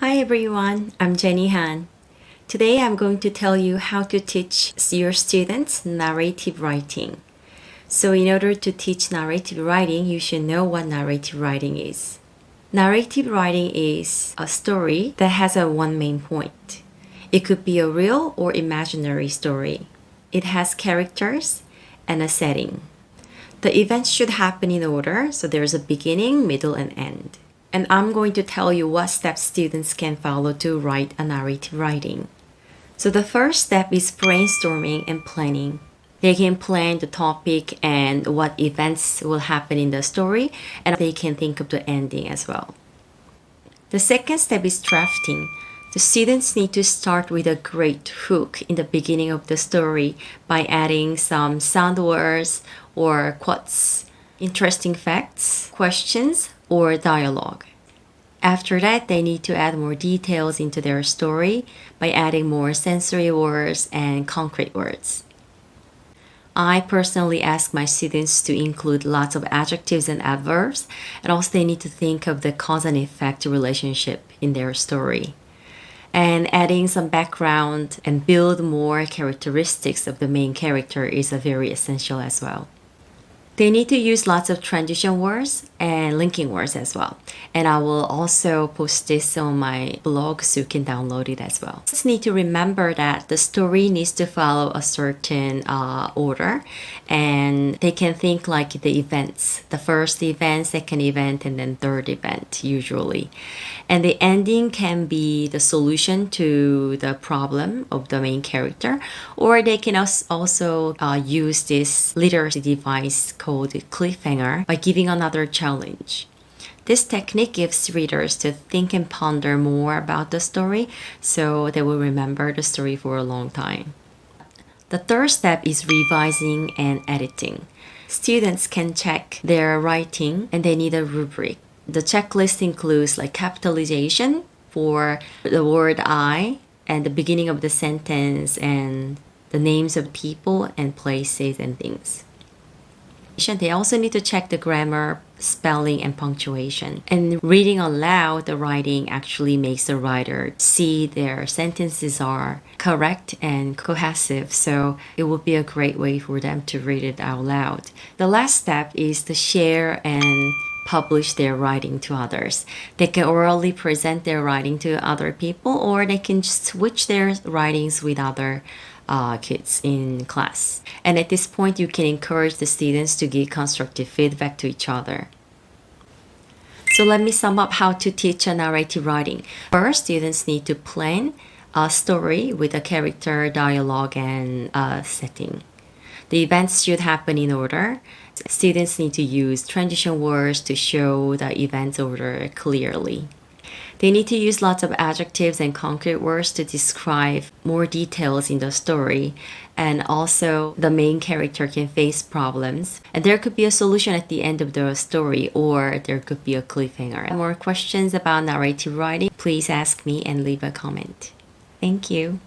Hi everyone, I'm Jenny Han. Today I'm going to tell you how to teach your students narrative writing. So in order to teach narrative writing, you should know what narrative writing is. Narrative writing is a story that has one main point. It could be a real or imaginary story. It has characters and a setting. The events should happen in order, so there's a beginning, middle, and end. And I'm going to tell you what steps students can follow to write a narrative writing. So the first step is brainstorming and planning. They can plan the topic and what events will happen in the story, and they can think of the ending as well. The second step is drafting. The students need to start with a great hook in the beginning of the story by adding some sound words or quotes, interesting facts, questions, or dialogue. After that, they need to add more details into their story by adding more sensory words and concrete words. I personally ask my students to include lots of adjectives and adverbs, and also they need to think of the cause and effect relationship in their story. And adding some background and build more characteristics of the main character is very essential as well. They need to use lots of transition words and linking words as well. And I will also post this on my blog so you can download it as well. Just need to remember that the story needs to follow a certain order, and they can think like the events. The first event, second event, and then third event usually. And the ending can be the solution to the problem of the main character, or they can also use this literacy device called cliffhanger by giving another challenge. This technique gives readers to think and ponder more about the story, so they will remember the story for a long time. The third step is revising and editing. Students can check their writing and they need a rubric. The checklist includes like capitalization for the word I and the beginning of the sentence and the names of people and places and things. They also need to check the grammar, spelling, and punctuation. And reading aloud the writing actually makes the writer see their sentences are correct and cohesive, so it will be a great way for them to read it out loud. The last step is to share and publish their writing to others. They can orally present their writing to other people, or they can switch their writings with other kids in class. And at this point, you can encourage the students to give constructive feedback to each other. So let me sum up how to teach a narrative writing. First, students need to plan a story with a character, dialogue, and setting. The events should happen in order. Students need to use transition words to show the events order clearly. They need to use lots of adjectives and concrete words to describe more details in the story. And also, the main character can face problems. And there could be a solution at the end of the story, or there could be a cliffhanger. More questions about narrative writing, please ask me and leave a comment. Thank you.